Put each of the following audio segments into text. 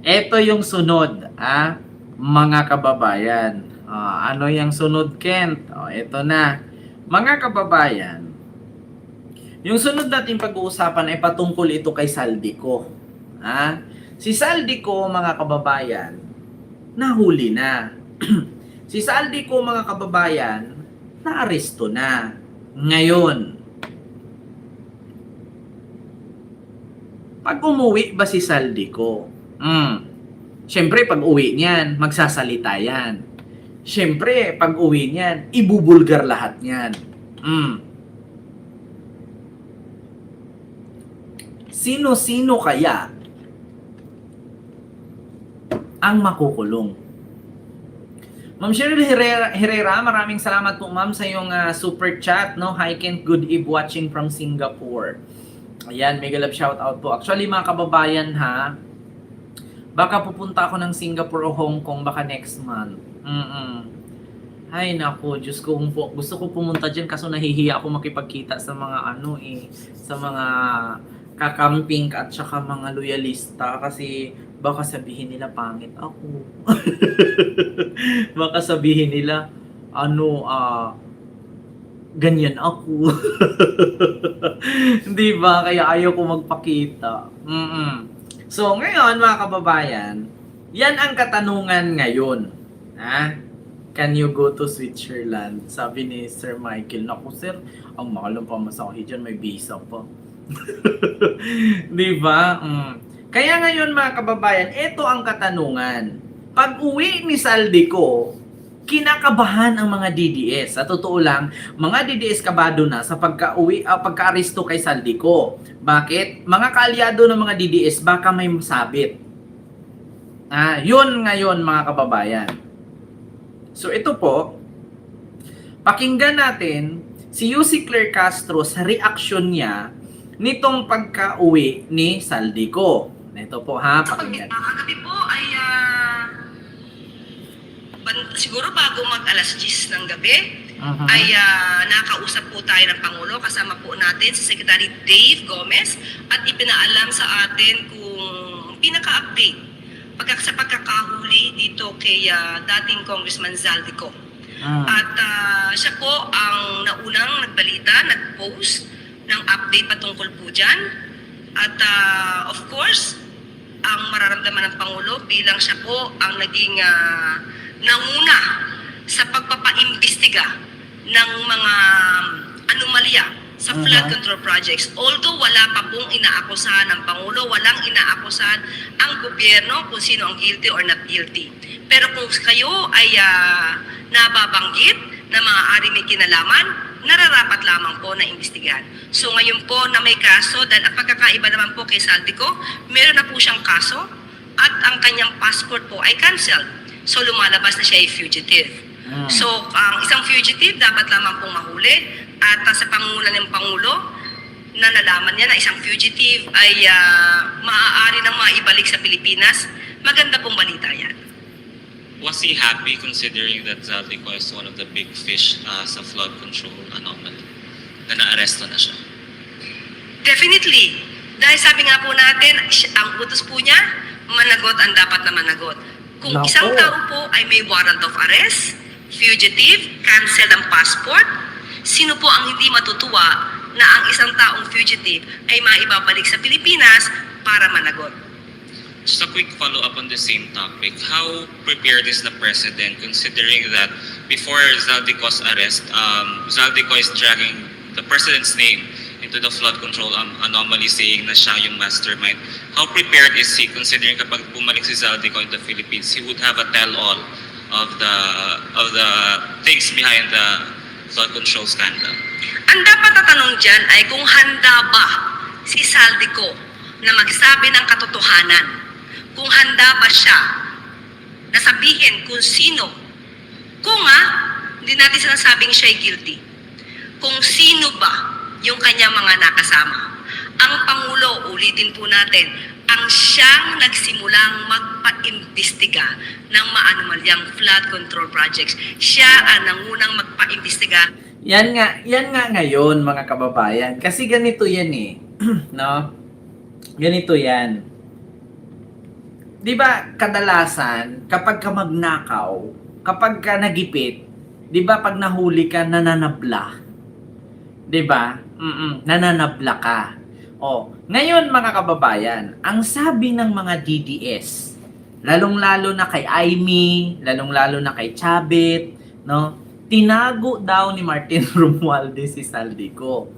Ito yung sunod, mga kababayan. Ano yung sunod, Kent? Ito na. Mga kababayan, yung sunod natin pag-uusapan ay patungkol ito kay Saldico. Si Saldico, mga kababayan, nahuli na. Si Saldico, mga kababayan, naaresto na. Ngayon, pag umuwi ba si Saldico? Siyempre, pag uwi niyan, magsasalita yan. Siyempre, pag uwi niyan, ibubulgar lahat niyan. Sino-sino kaya ang makukulong? Ma'am Cheryl Herrera, maraming salamat po ma'am sa iyong super chat. No? Hi Kent, good eve watching from Singapore. Ayan, mega love shout out po. Actually mga kababayan baka pupunta ako ng Singapore o Hong Kong baka next month. Ay nako, Diyos ko, gusto ko pumunta dyan kaso nahihiya ako makipagkita sa mga sa mga kakamping at saka mga loyalista kasi baka sabihin nila pangit ako. Baka sabihin nila ganyan ako. Di ba? Kaya ayaw ko magpakita. So, ngayon mga kababayan, yan ang katanungan ngayon. Can you go to Switzerland? Sabi ni Sir Michael, naku sir, ang mahal ng pamasahe dyan, may visa pa. Di ba? Kaya ngayon mga kababayan, ito ang katanungan. Pag uwi ni Saldico, kinakabahan ang mga DDS. Sa totoo lang, mga DDS kabado na sa pagka-aresto kay Saldico. Bakit? Mga kaalyado ng mga DDS baka may masabit. Yun ngayon mga kababayan. So ito po, pakinggan natin si Yussi Claire Castro sa reaksyon niya nitong pagka-uwi ni Saldico. Ito po pakinggan. Kagabi po ay siguro bago mag-alas 10 ng gabi, ay nakausap po tayo ng Pangulo, kasama po natin si Secretary Dave Gomez at ipinaalam sa atin kung pinaka-update sa pagkakahuli dito kay dating Congressman Zaldico. At siya po ang naunang nagbalita, nag-post ng update patungkol po dyan. At of course, ang mararamdaman ng Pangulo bilang siya po ang naging nanguna sa pagpapaimbestiga ng mga anomalya sa flood control projects. Although wala pa pong inaakusahan ng Pangulo, walang inaakusahan ang gobyerno kung sino ang guilty or not guilty. Pero kung kayo ay nababanggit na maaari may kinalaman, nararapat lamang po na imbestigahan. So ngayon po na may kaso, dahil ang pagkakaiba naman po kay Saldico, meron na po siyang kaso at ang kanyang passport po ay cancelled. So lumalabas na siya ay fugitive. So ang isang fugitive dapat lamang pong mahuli at sa pangunan ng Pangulo na nalaman niya na isang fugitive ay maaari nang maibalik sa Pilipinas. Maganda pong balita yan. Was he happy considering that Zaldico is one of the big fish sa flood control anomaly? Na naaresto na siya? Definitely. Dahil sabi nga po natin, ang utos po niya, managot ang dapat na managot. Kung isang tao po ay may warrant of arrest, fugitive, cancel ang passport, sino po ang hindi matutuwa na ang isang taong fugitive ay maibabalik sa Pilipinas para managot? Just a quick follow-up on the same topic. How prepared is the President considering that before Zaldico's arrest, Zaldico is dragging the President's name into the flood control anomaly saying na siya yung mastermind. How prepared is he considering kapag bumalik si Zaldico in the Philippines, he would have a tell-all of the things behind the flood control scandal? Ang dapat tatanong dyan ay kung handa ba si Saldico na magsabi ng katotohanan. Kung handa ba siya na sabihin kung sino. Kung hindi natin sinasabing siya'y guilty. Kung sino ba yung kanyang mga nakasama. Ang Pangulo, ulitin po natin, ang siyang nagsimulang magpa-imbestiga ng maanomalyang flood control projects. Siya ang nangunang magpa-imbestiga. Yan nga ngayon mga kababayan. Kasi ganito yan no? Ganito yan. 'di ba kadalasan kapag ka magnakaw, kapag ka nagipit, 'di ba pag nahuli ka nananabla, 'di ba? Nananabla ka. Oh, ngayon mga kababayan, ang sabi ng mga DDS, lalong-lalo na kay Aimee, lalong-lalo na kay Chavit, no? Tinago daw ni Martin Romualdez si Saldico.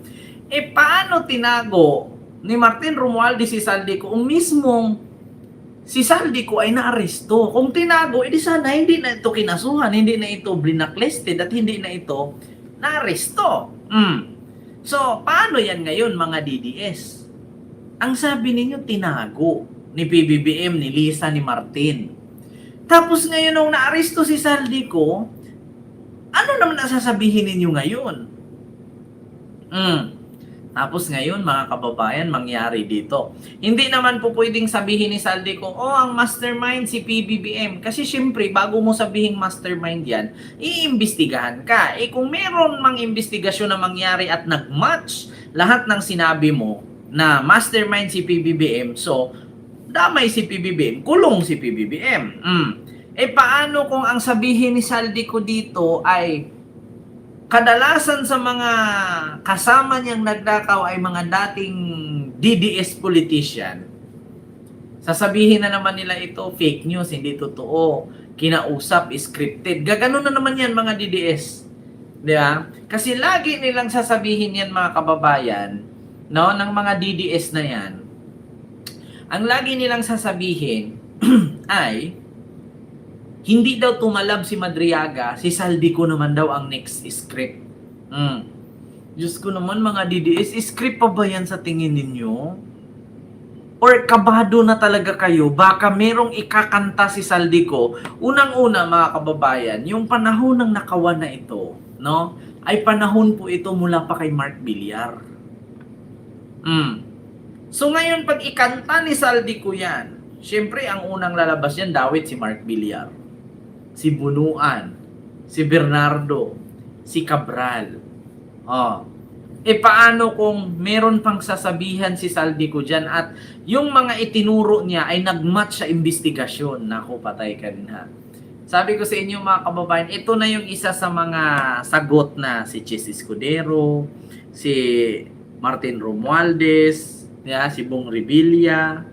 Paano tinago ni Martin Romualdez si Saldico kung mismong si Saldico ay naaresto? Kung tinago, edi sana hindi na ito kinasuhan, hindi na ito blacklisted at hindi na ito naaresto. So, paano yan ngayon mga DDS? Ang sabi ninyo, tinago ni PBBM, ni Lisa, ni Martin. Tapos ngayon nung naaresto si Saldico, ano naman nasasabihin ninyo ngayon? Tapos ngayon mga kababayan, mangyari dito. Hindi naman po pwedeng sabihin ni Saldico, ang mastermind si PBBM. Kasi syempre, bago mo sabihin mastermind yan, iimbestigahan ka. Kung meron mang investigasyon na mangyari at nag-match lahat ng sinabi mo na mastermind si PBBM, so damay si PBBM, kulong si PBBM. Paano kung ang sabihin ni Saldico dito ay kadalasan sa mga kasama niyang nagdakaw ay mga dating DDS politician? Sasabihin na naman nila ito, fake news, hindi totoo, kinausap, scripted. Gaganon na naman yan mga DDS. Di ba? Kasi lagi nilang sasabihin yan mga kababayan, no, ng mga DDS na yan. Ang lagi nilang sasabihin ay hindi daw tumalab si Madriaga, si Saldico naman daw ang next script. Diyos ko naman mga DDS, script pa ba yan sa tingin ninyo? Or kabado na talaga kayo, baka merong ikakanta si Saldico. Unang-una mga kababayan, yung panahon ng nakawan na ito, no, ay panahon po ito mula pa kay Mark Villar. So ngayon pag ikanta ni Saldico yan, syempre ang unang lalabas yan, dawit si Mark Villar, si Bunuan, si Bernardo, si Cabral. Paano kung meron pang sasabihan si Saldico dyan at yung mga itinuro niya ay nagmatch sa investigasyon? Naku, patay ka rin ha. Sabi ko sa inyo mga kababayan, ito na yung isa sa mga sagot na si Chis Escudero, si Martin Romualdez, si Bong Revilla.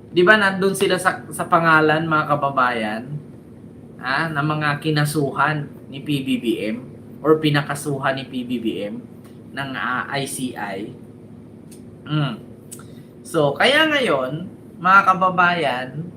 Di ba nandun sila sa pangalan mga kababayan? Na mga kinasuhan ni PBBM or pinakasuhan ni PBBM ng ICI. So, kaya ngayon, mga kababayan,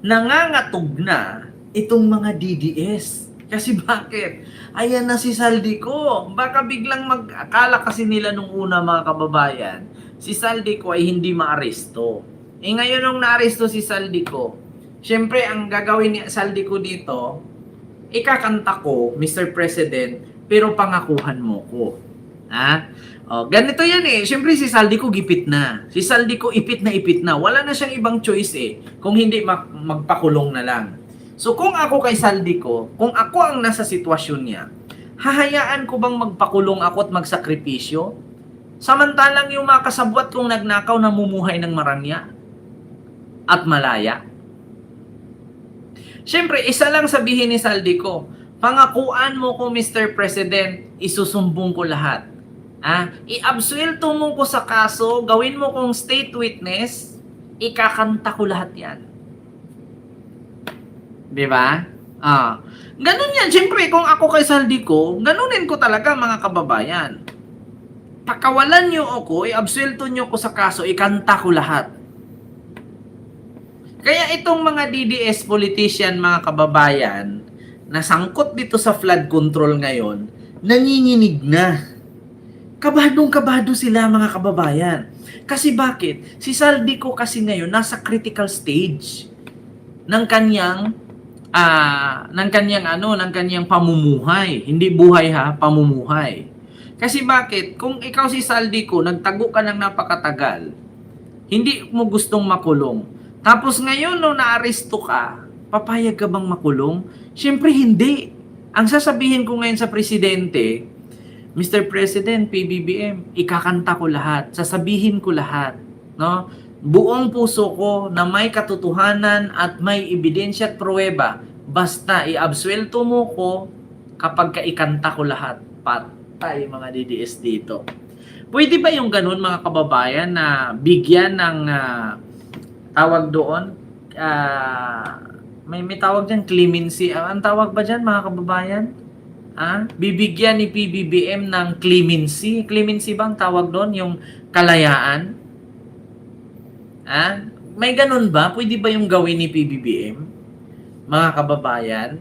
nangangatog na itong mga DDS. Kasi bakit? Ayan na si Saldico. Baka biglang akala kasi nila nung una mga kababayan, si Saldico ay hindi maaresto. Ngayon nung naaresto si Saldico, syempre, ang gagawin ni Saldico dito, ikakanta ko, Mr. President, pero pangakuhan mo ko. Ganito yan Syempre, si Saldico gipit na. Si Saldico ipit na. Wala na siyang ibang choice kung hindi magpakulong na lang. So, kung ako kay Saldico, kung ako ang nasa sitwasyon niya, hahayaan ko bang magpakulong ako at magsakripisyo? Samantalang yung mga kasabwat kong nagnakaw namumuhay ng marangya at malaya. Siyempre, isa lang sabihin ni Saldico, pangakuan mo ko Mr. President, isusumbong ko lahat. I-absuelto mo ko sa kaso, gawin mo kong state witness, ikakanta ko lahat yan. Diba? Ganun yan. Siyempre, kung ako kay Saldico, ganunin ko talaga mga kababayan. Pakawalan nyo ako, i-absuelto nyo ko sa kaso, ikanta ko lahat. Kaya itong mga DDS politician, mga kababayan, na sangkot dito sa flood control ngayon, nanginginig na. Kabadong-kabado sila mga kababayan. Kasi bakit? Si Saldico kasi ngayon nasa critical stage ng kanyang pamumuhay. Hindi buhay pamumuhay. Kasi bakit? Kung ikaw si Saldico, nagtago ka ng napakatagal, hindi mo gustong makulong. Tapos ngayon, nung naaresto ka, papayag ka bang makulong? Siyempre hindi. Ang sasabihin ko ngayon sa presidente, Mr. President, PBBM, ikakanta ko lahat, sasabihin ko lahat, no? buong puso ko na may katotohanan at may ebidensya at pruweba. Basta iabsuelto mo ko kapag kaikanta ko lahat. Patay mga DDS dito. Pwede ba yung ganun mga kababayan na bigyan ng tawag doon? May tawag dyan, clemency. Ang tawag ba dyan mga kababayan? Bibigyan ni PBBM ng clemency. Clemency ba ang tawag doon? Yung kalayaan? May ganun ba? Pwede ba yung gawin ni PBBM? Mga kababayan?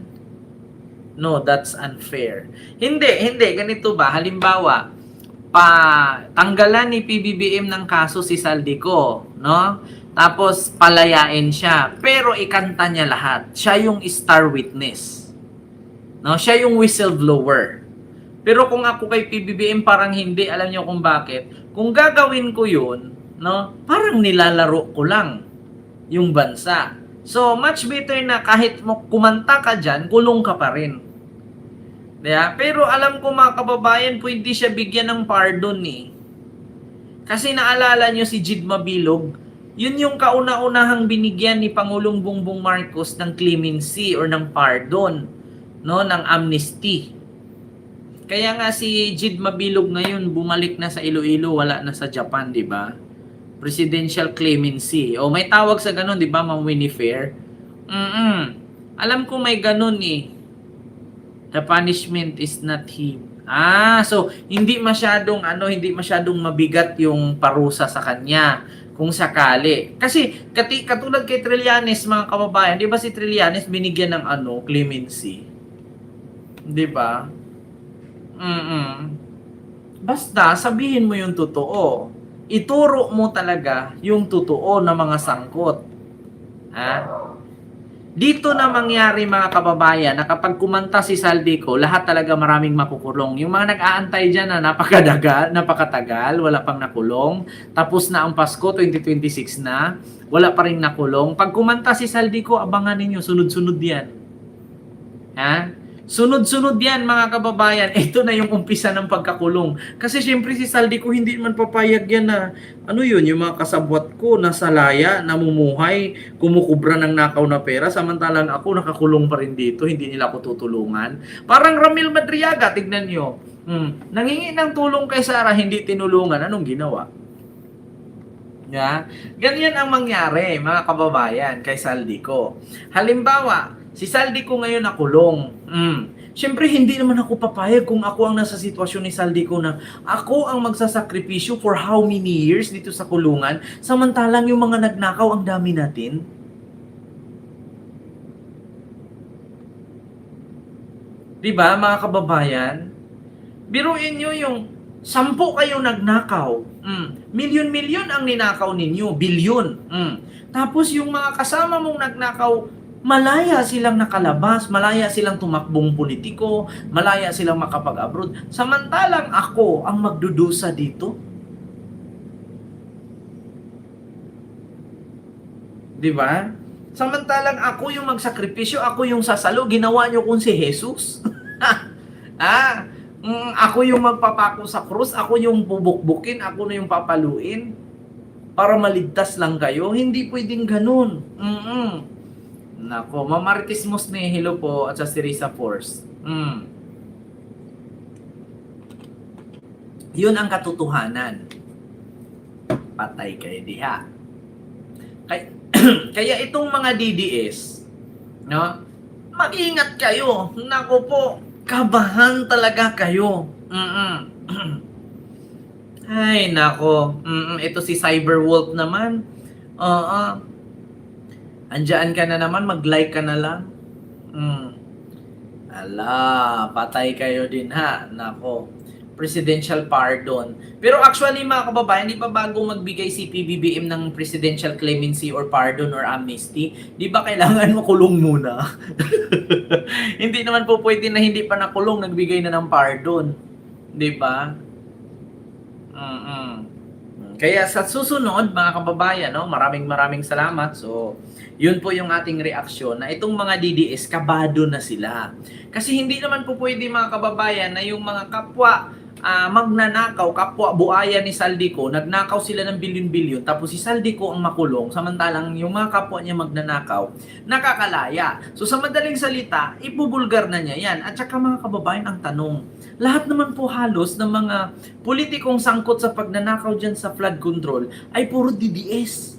No, that's unfair. Hindi. Ganito ba? Halimbawa, tanggalan ni PBBM ng kaso si Saldico, no? Tapos palayain siya, pero ikanta niya lahat. Siya yung star witness. No, siya yung whistleblower. Pero kung ako kay PBBM parang hindi, alam niyo kung bakit? Kung gagawin ko 'yun, no? Parang nilalaro ko lang yung bansa. So, much better na kahit mo kumanta ka diyan, kulong ka pa rin. Pero alam ko mga kababayan, pwede siya bigyan ng pardon eh. Kasi naalala nyo si Jid Mabilog, yun yung kauna-unahang binigyan ni Pangulong Bongbong Marcos ng clemency or ng pardon, no, ng amnesty. Kaya nga si Jid Mabilog ngayon bumalik na sa Iloilo, wala na sa Japan, di ba? Presidential clemency. O may tawag sa ganun, di ba, Ma'am Winnie Fair? Alam ko may ganun eh. The punishment is not him. So hindi masyadong mabigat yung parusa sa kanya kung sakali. Kasi katulad kay Trillanes mga kababayan, 'di ba si Trillanes binigyan ng clemency? 'Di ba? Basta sabihin mo yung totoo. Ituro mo talaga yung totoo na mga sangkot. Dito na mangyari mga kababayan na kapag kumanta si Saldico, lahat talaga maraming makukulong. Yung mga nag-aantay dyan na napakatagal, wala pang nakulong. Tapos na ang Pasko, 2026 na, wala pa rin nakulong. Pag kumanta si Saldico, abangan ninyo, sunod-sunod yan. Sunod-sunod yan mga kababayan. Ito na yung umpisa ng pagkakulong. Kasi syempre si Saldico hindi man papayag yan na yung mga kasabwat ko nasa laya, namumuhay, kumukubra ng nakaw na pera, samantalang ako nakakulong pa rin dito, hindi nila ako tutulungan. Parang Ramil Madriaga, tignan nyo. Nangingi ng tulong kay Sara, hindi tinulungan. Anong ginawa? Ganyan ang mangyari mga kababayan kay Saldico. Halimbawa, si Saldico ngayon nakulong. Siyempre, hindi naman ako papayag kung ako ang nasa sitwasyon ni Saldico na ako ang magsasakripisyo for how many years dito sa kulungan, samantalang yung mga nagnakaw ang dami natin. Diba, mga kababayan? Biruin nyo yung 10 kayo nagnakaw. Milyon-milyon ang ninakaw ninyo. Bilyon. Tapos yung mga kasama mong nagnakaw, malaya silang nakalabas, malaya silang tumakbong politiko, malaya silang makapag-abroad. Samantalang ako ang magdudusa dito. Di ba? Samantalang ako yung magsakripisyo, ako yung sasalo, ginawa nyo kung si Jesus. Ako yung magpapako sa krus, ako yung bubukbukin, ako na yung papaluin para maligtas lang kayo. Hindi pwedeng ganun. Nako, Mamaritis Musne, hello po, at sa Sirisa Force. Yun ang katotohanan. Patay kayo diha. Kaya itong mga DDS, no? Mag-ingat kayo. Nako po, kabahan talaga kayo. Ay, nako. Ito si Cyberwolf naman. Andiyan ka na naman, mag-like ka na lang. Patay kayo din ha. Nako. Presidential pardon. Pero actually mga kababayan, di ba bago magbigay si PBBM ng presidential clemency or pardon or amnesty, di ba kailangan mo kulong muna? Hindi naman po pwede na hindi pa nakulong, nagbigay na ng pardon. Di ba? Kaya sa susunod mga kababayan, no, maraming salamat. So, yun po yung ating reaksyon na itong mga DDS, kabado na sila. Kasi hindi naman po pwede mga kababayan na yung mga kapwa magnanakaw, kapwa buaya ni Saldico, nagnakaw sila ng bilyon-bilyon, tapos si Saldico ang makulong, samantalang yung mga kapwa niya magnanakaw, nakakalaya. So sa madaling salita, ibubulgar na niya yan. At saka mga kababayan, ang tanong, lahat naman po halos ng mga politikong sangkot sa pagnanakaw dyan sa flood control ay puro DDS.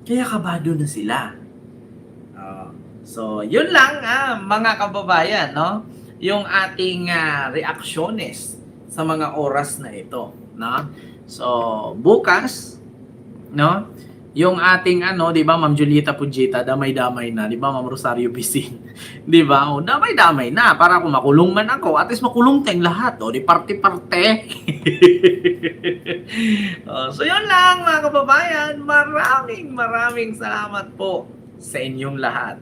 Kaya kabado na sila. So, yun lang mga kababayan, no? Yung ating reaksyones sa mga oras na ito, no? So, bukas, no? Yung ating 'di ba, Ma'am Julieta Pujita, damay-damay na, 'di ba, Ma'am Rosario Bisin. 'Di ba? O, damay-damay na para kung makulong man ako, at least makulong tayong lahat, di parte-parte. So, yun lang mga kababayan. Maraming salamat po sa inyong lahat.